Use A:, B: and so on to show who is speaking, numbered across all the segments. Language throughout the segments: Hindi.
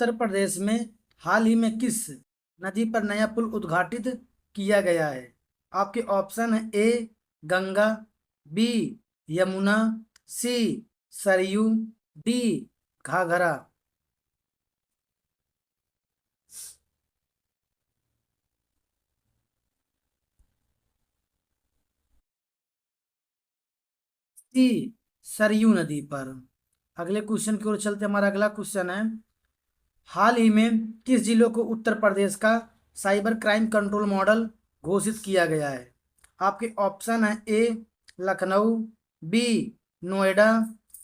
A: उत्तर प्रदेश में हाल ही में किस नदी पर नया पुल उद्घाटित किया गया है? आपके ऑप्शन है ए गंगा, बी यमुना, सी सरयू, डी घाघरा। सी सरयू नदी पर। अगले क्वेश्चन की ओर चलते, हमारा अगला क्वेश्चन है, हाल ही में किस जिलों को उत्तर प्रदेश का साइबर क्राइम कंट्रोल मॉडल घोषित किया गया है? आपके ऑप्शन है ए लखनऊ, बी नोएडा,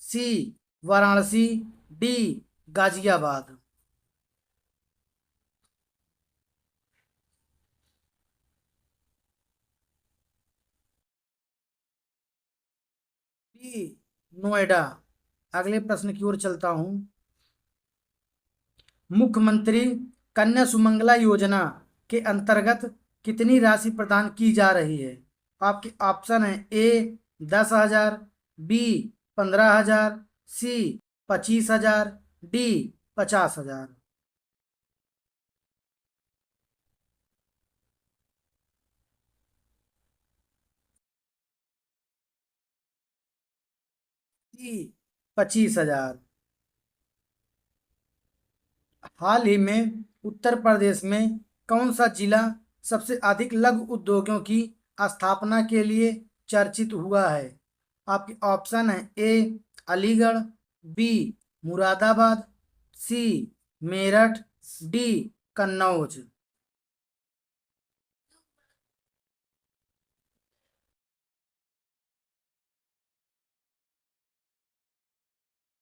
A: सी वाराणसी, डी गाजियाबाद। बी नोएडा। अगले प्रश्न की ओर चलता हूं, मुख्यमंत्री कन्या सुमंगला योजना के अंतर्गत कितनी राशि प्रदान की जा रही है? आपके ऑप्शन है ए 10,000, बी 15,000, सी 25,000, डी 50,000। डी 25,000। हाल ही में उत्तर प्रदेश में कौन सा जिला सबसे अधिक लघु उद्योगों की स्थापना के लिए चर्चित हुआ है? आपके ऑप्शन है ए अलीगढ़, बी मुरादाबाद, सी मेरठ, डी कन्नौज।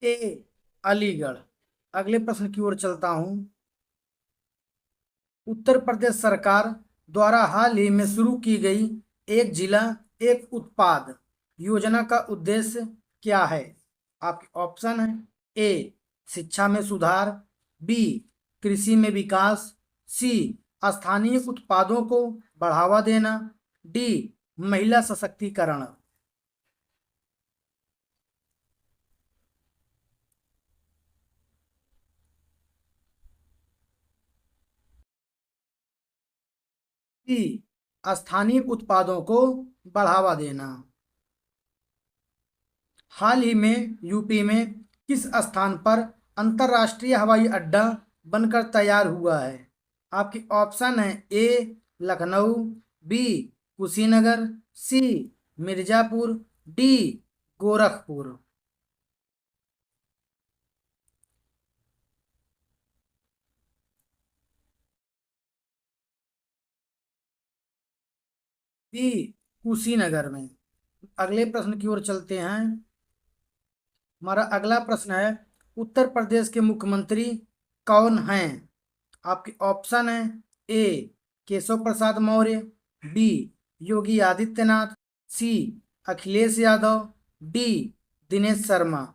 A: ए अलीगढ़। अगले प्रश्न की ओर चलता हूं, उत्तर प्रदेश सरकार द्वारा हाल ही में शुरू की गई एक जिला एक उत्पाद योजना का उद्देश्य क्या है? आपके ऑप्शन है ए शिक्षा में सुधार, बी कृषि में विकास, सी स्थानीय उत्पादों को बढ़ावा देना, डी महिला सशक्तिकरण। सी स्थानीय उत्पादों को बढ़ावा देना। हाल ही में यूपी में किस स्थान पर अंतर्राष्ट्रीय हवाई अड्डा बनकर तैयार हुआ है? आपके ऑप्शन है ए लखनऊ, बी कुशीनगर, सी मिर्जापुर, डी गोरखपुर। बी कुशीनगर में। अगले प्रश्न की ओर चलते हैं, हमारा अगला प्रश्न है, उत्तर प्रदेश के मुख्यमंत्री कौन हैं? आपके ऑप्शन है ए केशव प्रसाद मौर्य, बी योगी आदित्यनाथ, सी अखिलेश यादव, डी दिनेश शर्मा।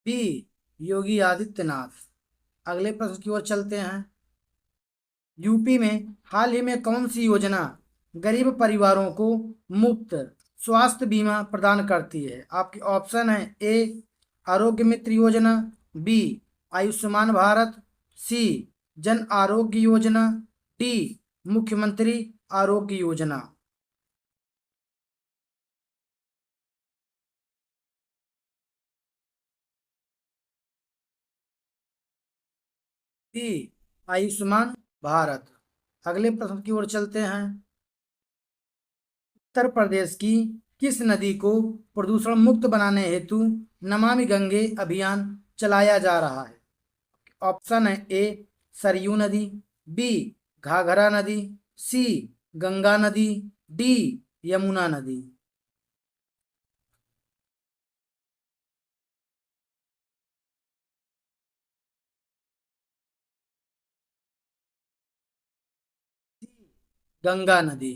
A: बी योगी आदित्यनाथ। अगले प्रश्न की ओर चलते हैं, यूपी में हाल ही में कौन सी योजना गरीब परिवारों को मुफ्त स्वास्थ्य बीमा प्रदान करती है? आपके ऑप्शन है ए आरोग्य मित्र योजना, बी आयुष्मान भारत, सी जन आरोग्य योजना, डी मुख्यमंत्री आरोग्य योजना। डी आयुष्मान भारत। अगले प्रश्न की ओर चलते हैं, उत्तर प्रदेश की किस नदी को प्रदूषण मुक्त बनाने हेतु नमामि गंगे अभियान चलाया जा रहा है? ऑप्शन है ए सरयू नदी, बी घाघरा नदी, सी गंगा नदी, डी यमुना नदी। गंगा नदी।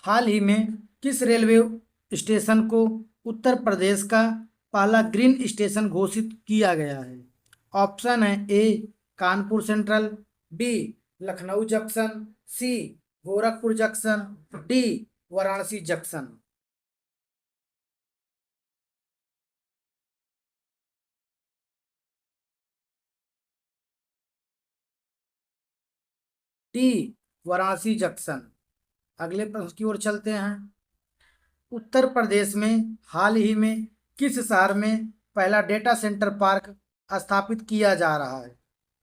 A: हाल ही में किस रेलवे स्टेशन को उत्तर प्रदेश का पहला ग्रीन स्टेशन घोषित किया गया है? ऑप्शन है A Kanpur central, B Lucknow junction, C Gorakhpur junction, D Varanasi junction. D Varanasi junction. अगले प्रश्न की ओर चलते हैं। उत्तर प्रदेश में हाल ही में किस शहर में पहला डेटा सेंटर पार्क स्थापित किया जा रहा है?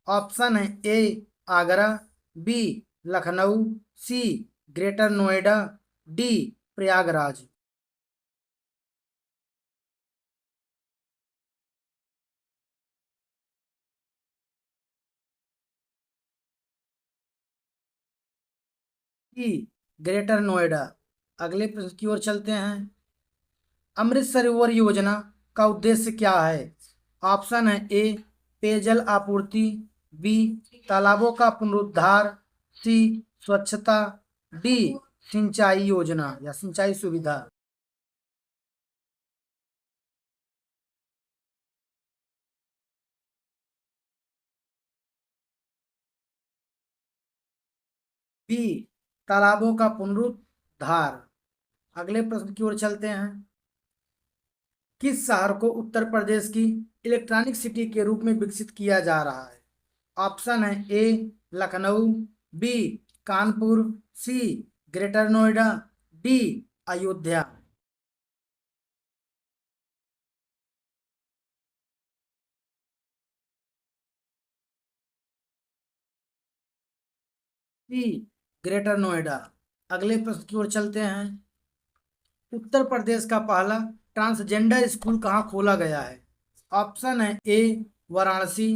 A: ऑप्शन है A Agra, B Lucknow, C Greater Noida, D Prayagraj. D Greater Noida. अगले प्रश्न की ओर चलते हैं। अमृत सरोवर योजना का उद्देश्य क्या है? ऑप्शन है ए पेयजल आपूर्ति, बी तालाबों का पुनरुद्धार, सी स्वच्छता, डी सिंचाई योजना या सिंचाई सुविधा। बी तालाबों का पुनरुद्धार। अगले प्रश्न की ओर चलते हैं। किस शहर को उत्तर प्रदेश की इलेक्ट्रॉनिक सिटी के रूप में विकसित किया जा रहा है? ऑप्शन है ए लखनऊ, बी कानपुर, सी ग्रेटर नोएडा, डी अयोध्या। सी ग्रेटर नोएडा। अगले प्रश्न की ओर चलते हैं। उत्तर प्रदेश का पहला ट्रांसजेंडर स्कूल कहाँ खोला गया है? ऑप्शन है ए Varanasi,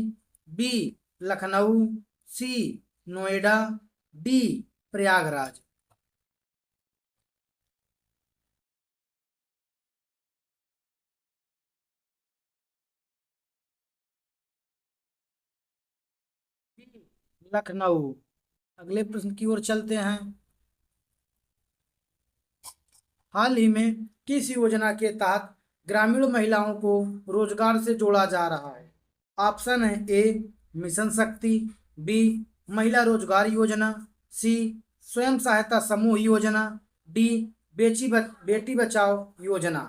A: B Lucknow, C Noida, D Prayagraj. Lucknow. अगले प्रश्न की ओर चलते हैं। हाल ही में किस योजना के तहत ग्रामीण महिलाओं को रोजगार से जोड़ा जा रहा है? ऑप्शन है ए मिशन शक्ति, बी महिला रोजगार योजना, सी स्वयं सहायता समूह योजना, डी बेटी बचाओ योजना।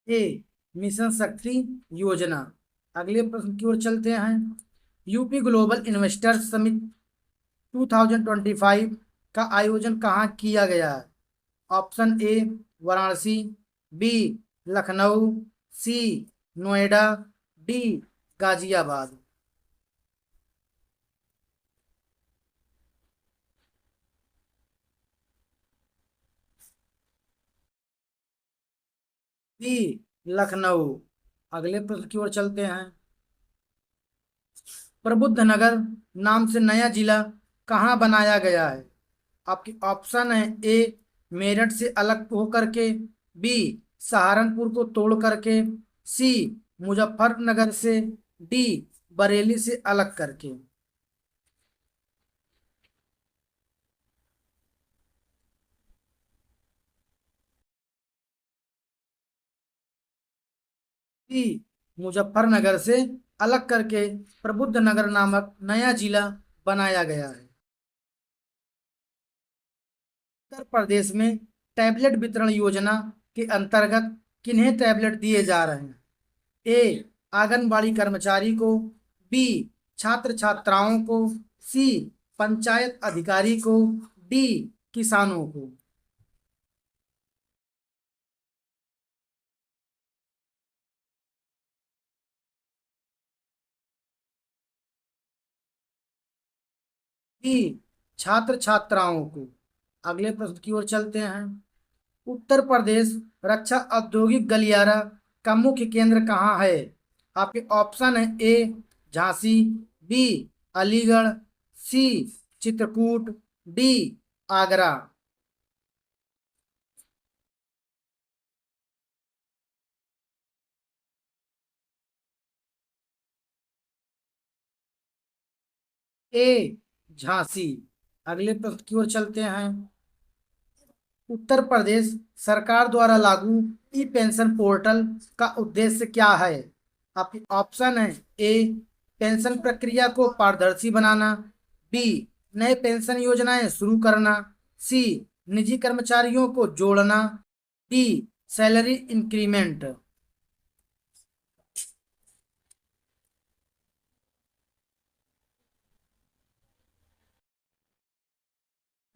A: ए मिशन शक्ति योजना। अगले प्रश्न की ओर चलते हैं। यूपी ग्लोबल इन्वेस्टर्स समिट 2025 का आयोजन कहाँ किया गया है? Option A Varanasi, B Lucknow, C Noida, D Ghaziabad. B Lucknow. अगले प्रश्न की ओर चलते हैं। प्रबुद्ध नगर नाम से नया जिला कहाँ बनाया गया है? आपके ऑप्शन है ए मेरठ से अलग होकर के, बी सहारनपुर को तोड़ करके, सी मुजफ्फरनगर से, डी बरेली से अलग करके। सी मुजफ्फरनगर से अलग करके प्रबुद्ध नगर नामक नया जिला बनाया गया है। उत्तर प्रदेश में टैबलेट वितरण योजना के अंतर्गत किन्हें टैबलेट दिए जा रहे हैं? ए आंगनबाड़ी कर्मचारी को, बी छात्र छात्राओं को, सी पंचायत अधिकारी को, डी किसानों को। डी छात्र छात्राओं को। अगले प्रश्न की ओर चलते हैं। उत्तर प्रदेश रक्षा औद्योगिक गलियारा का मुख्य केंद्र कहाँ है? आपके ऑप्शन है ए झांसी, बी अलीगढ़, सी चित्रकूट, डी आगरा। ए झांसी। अगले प्रश्न की ओर चलते हैं। उत्तर प्रदेश सरकार द्वारा लागू ई पेंशन पोर्टल का उद्देश्य क्या है? आपके ऑप्शन है ए पेंशन प्रक्रिया को पारदर्शी बनाना, बी नए पेंशन योजनाएं शुरू करना, सी निजी कर्मचारियों को जोड़ना, डी सैलरी इंक्रीमेंट।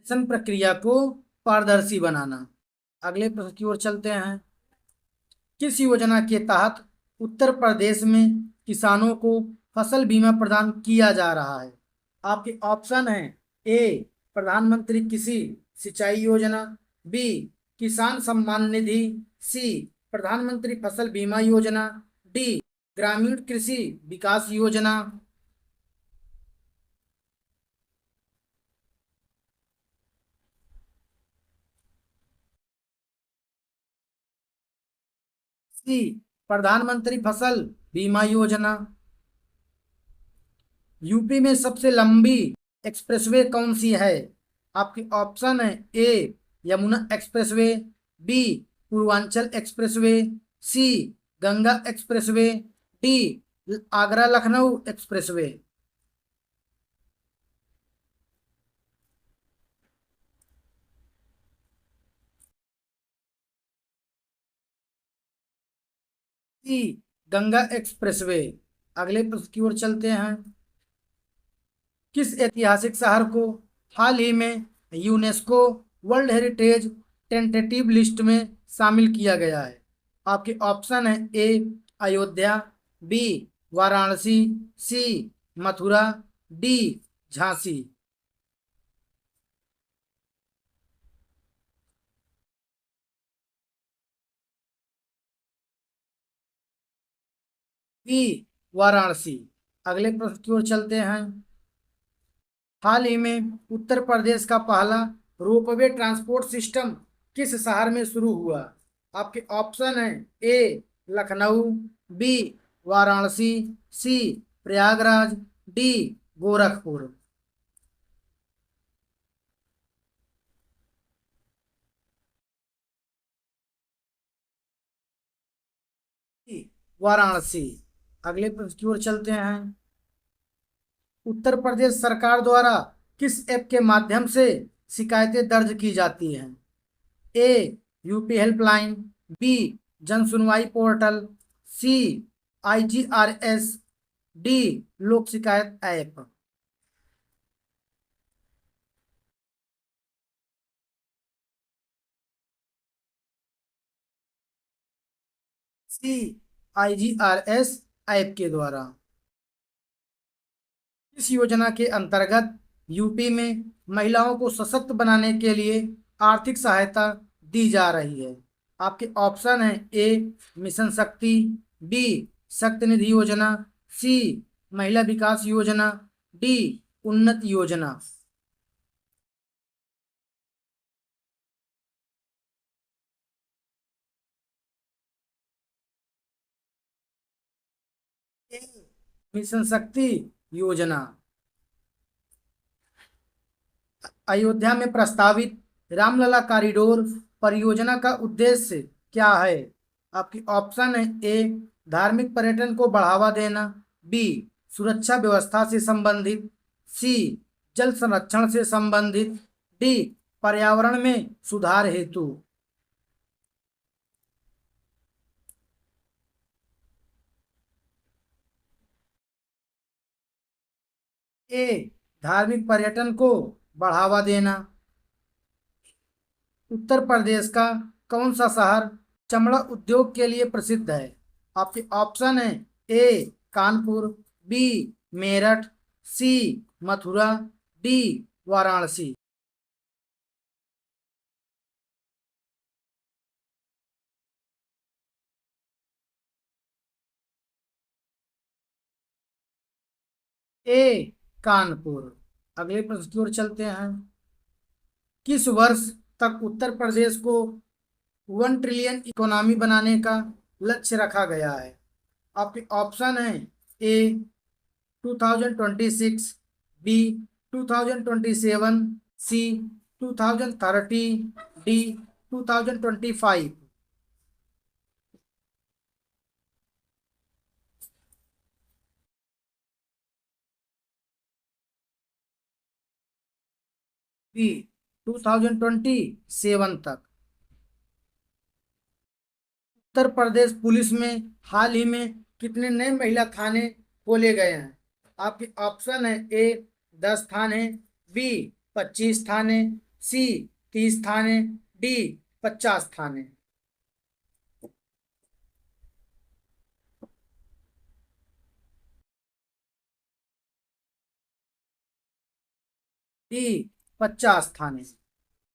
A: पेंशन प्रक्रिया को पारदर्शी बनाना। अगले प्रश्न की ओर चलते हैं। किस योजना के तहत उत्तर प्रदेश में किसानों को फसल बीमा प्रदान किया जा रहा है? आपके ऑप्शन हैं ए प्रधानमंत्री कृषि सिंचाई योजना, बी किसान सम्मान निधि, सी प्रधानमंत्री फसल बीमा योजना, डी ग्रामीण कृषि विकास योजना। सी प्रधानमंत्री फसल बीमा योजना। यूपी में सबसे लंबी एक्सप्रेसवे कौन सी है? आपके ऑप्शन है A Yamuna expressway, B Purvanchal expressway, C Ganga expressway, D Agra Lucknow expressway. C Ganga expressway. अगले प्रश्न की ओर चलते हैं। किस ऐतिहासिक शहर को हाल ही में UNESCO world heritage tentative list में शामिल किया गया है? आपके ऑप्शन है ए अयोध्या, बी वाराणसी, सी मथुरा, डी झांसी। बी वाराणसी। अगले प्रश्न की ओर चलते हैं। हाल ही में उत्तर प्रदेश का पहला रोपवे ट्रांसपोर्ट सिस्टम किस शहर में शुरू हुआ? आपके ऑप्शन है ए लखनऊ, बी वाराणसी, सी प्रयागराज, डी गोरखपुर। वाराणसी। अगले प्रश्न की ओर चलते हैं। उत्तर प्रदेश सरकार द्वारा किस ऐप के माध्यम से शिकायतें दर्ज की जाती हैं? ए यूपी हेल्पलाइन, बी जन सुनवाई पोर्टल, सी IGRS, डी लोक शिकायत ऐप। सी IGRS ऐप के द्वारा। इस योजना के अंतर्गत यूपी में महिलाओं को सशक्त बनाने के लिए आर्थिक सहायता दी जा रही है। आपके ऑप्शन है ए मिशन शक्ति, बी शक्ति निधि योजना, सी महिला विकास योजना, डी उन्नत योजना। ए, मिशन शक्ति योजना। अयोध्या में प्रस्तावित रामलला कॉरिडोर परियोजना का उद्देश्य क्या है? आपकी ऑप्शन है ए धार्मिक पर्यटन को बढ़ावा देना, बी सुरक्षा व्यवस्था से संबंधित, सी जल संरक्षण से संबंधित, डी पर्यावरण में सुधार हेतु। ए धार्मिक पर्यटन को बढ़ावा देना। उत्तर प्रदेश का कौन सा शहर चमड़ा उद्योग के लिए प्रसिद्ध है? आपके ऑप्शन है A Kanpur, B Meerut, C Mathura, D Varanasi. ए कानपुर। अगले प्रश्न की ओर चलते हैं। किस वर्ष तक उत्तर प्रदेश को 1 ट्रिलियन इकोनॉमी बनाने का लक्ष्य रखा गया है? आपके ऑप्शन है ए 2026, बी 2027, सी 2030, डी 2025। बी 2027 तक। उत्तर प्रदेश पुलिस में हाल ही में कितने नए महिला थाने खोले गए हैं? आपके ऑप्शन है: ए 10 थाने, बी 25 थाने, सी 30 थाने, डी 50 थाने। डी 50 थाने।